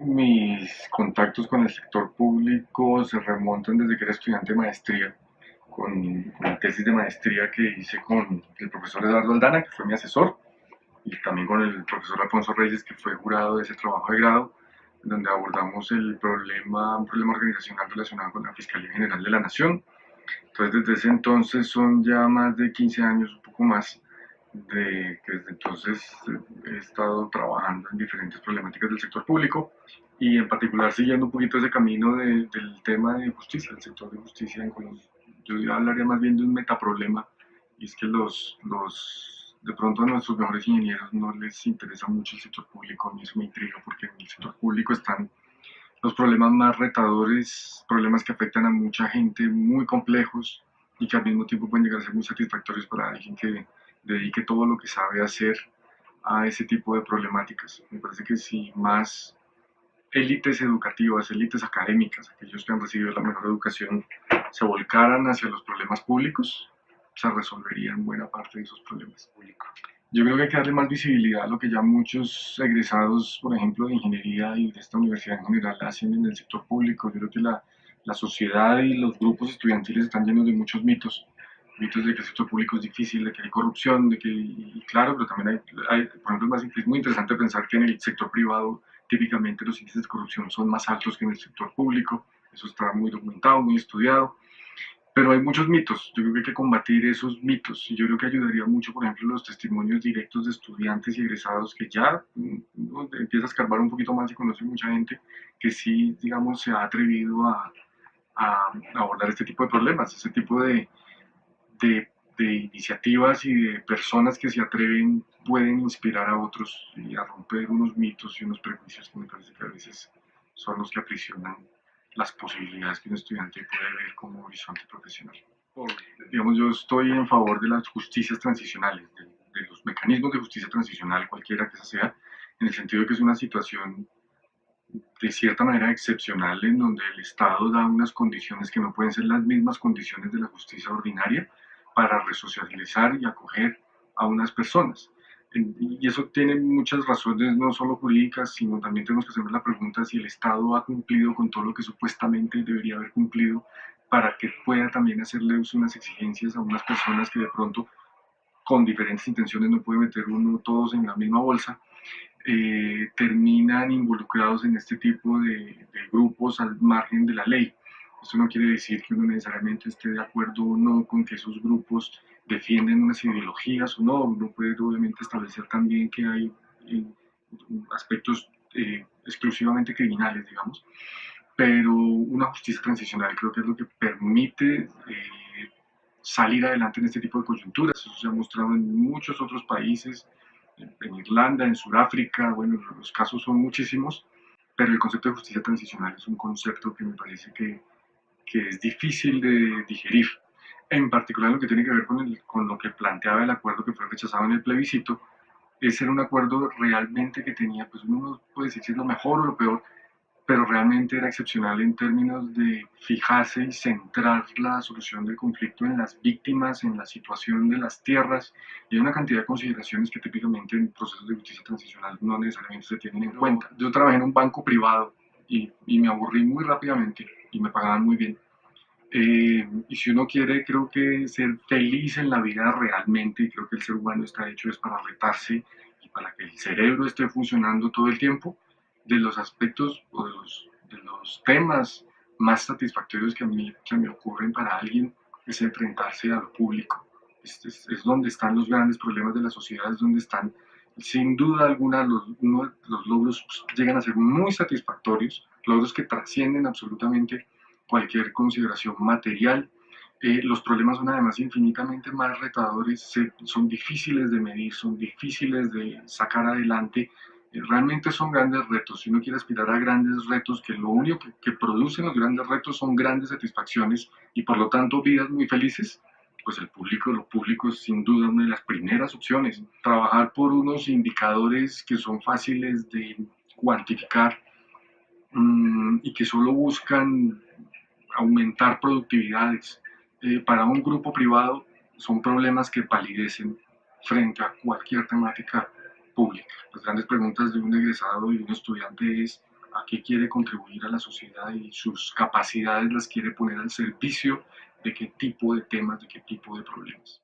Mis contactos con el sector público se remontan desde que era estudiante de maestría, con la tesis de maestría que hice con el profesor Eduardo Aldana, que fue mi asesor, y también con el profesor Alfonso Reyes, que fue jurado de ese trabajo de grado, donde abordamos un problema organizacional relacionado con la Fiscalía General de la Nación. Entonces, desde ese entonces son ya más de 15 años, un poco más, de que desde entonces he estado trabajando en diferentes problemáticas del sector público y en particular siguiendo un poquito ese camino del tema de justicia, el sector de justicia en Colombia. Yo hablaría más bien de un metaproblema y es que de pronto a nuestros mejores ingenieros no les interesa mucho el sector público, a mí eso me intriga porque en el sector público están los problemas más retadores, problemas que afectan a mucha gente, muy complejos y que al mismo tiempo pueden llegar a ser muy satisfactorios para alguien que dedique todo lo que sabe hacer a ese tipo de problemáticas. Me parece que si más élites educativas, élites académicas, aquellos que han recibido la mejor educación, se volcaran hacia los problemas públicos, se resolverían buena parte de esos problemas públicos. Yo creo que hay que darle más visibilidad a lo que ya muchos egresados, por ejemplo, de ingeniería y de esta universidad en general, hacen en el sector público. Yo creo que la sociedad y los grupos estudiantiles están llenos de muchos mitos. Mitos de que el sector público es difícil, de que hay corrupción, de que, y claro, pero también por ejemplo, es muy interesante pensar que en el sector privado típicamente los índices de corrupción son más altos que en el sector público. Eso está muy documentado, muy estudiado. Pero hay muchos mitos, yo creo que hay que combatir esos mitos y yo creo que ayudaría mucho, por ejemplo, los testimonios directos de estudiantes y egresados que ya uno empieza a escarbar un poquito más y conoce mucha gente que sí, digamos, se ha atrevido a abordar este tipo de problemas, ese tipo de, de iniciativas y de personas que se atreven pueden inspirar a otros y a romper unos mitos y unos prejuicios que me parece que a veces son los que aprisionan las posibilidades que un estudiante puede ver como horizonte profesional. Digamos, yo estoy en favor de las justicias transicionales, de los mecanismos de justicia transicional, cualquiera que sea, en el sentido de que es una situación de cierta manera excepcional en donde el Estado da unas condiciones que no pueden ser las mismas condiciones de la justicia ordinaria para resocializar y acoger a unas personas. Y eso tiene muchas razones, no solo jurídicas, sino también tenemos que hacernos la pregunta si el Estado ha cumplido con todo lo que supuestamente debería haber cumplido para que pueda también hacerle unas exigencias a unas personas que de pronto con diferentes intenciones no puede meter uno todos en la misma bolsa, terminan involucrados en este tipo de grupos al margen de la ley. Esto no quiere decir que uno necesariamente esté de acuerdo o no con que esos grupos defienden unas ideologías o no. Uno puede obviamente establecer también que hay eh, aspectos exclusivamente criminales, digamos, pero una justicia transicional creo que es lo que permite salir adelante en este tipo de coyunturas. Eso se ha mostrado en muchos otros países, en Irlanda, en Sudáfrica, bueno, los casos son muchísimos, pero el concepto de justicia transicional es un concepto que me parece que es difícil de digerir. En particular lo que tiene que ver con lo que planteaba el acuerdo que fue rechazado en el plebiscito, ese era un acuerdo realmente que tenía, pues uno no puede decir si es lo mejor o lo peor, pero realmente era excepcional en términos de fijarse y centrar la solución del conflicto en las víctimas, en la situación de las tierras y una cantidad de consideraciones que típicamente en procesos de justicia transicional no necesariamente se tienen en cuenta. Yo trabajé en un banco privado y me aburrí muy rápidamente y me pagaban muy bien. Y si uno quiere, creo que ser feliz en la vida realmente, y creo que el ser humano está hecho es para retarse y para que el cerebro esté funcionando todo el tiempo, de los aspectos o de los temas más satisfactorios que a mí se me ocurren para alguien es enfrentarse a lo público. Es donde están los grandes problemas de la sociedad, es donde están, sin duda alguna, los logros llegan a ser muy satisfactorios, logros que trascienden absolutamente cualquier consideración material. Los problemas son además infinitamente más retadores, son difíciles de medir, son difíciles de sacar adelante. Realmente son grandes retos. Si uno quiere aspirar a grandes retos, que lo único que producen los grandes retos son grandes satisfacciones y por lo tanto vidas muy felices, pues lo público es sin duda una de las primeras opciones. Trabajar por unos indicadores que son fáciles de cuantificar y que solo buscan aumentar productividades para un grupo privado son problemas que palidecen frente a cualquier temática pública. Las grandes preguntas de un egresado y un estudiante es a qué quiere contribuir a la sociedad y sus capacidades las quiere poner al servicio de qué tipo de temas, de qué tipo de problemas.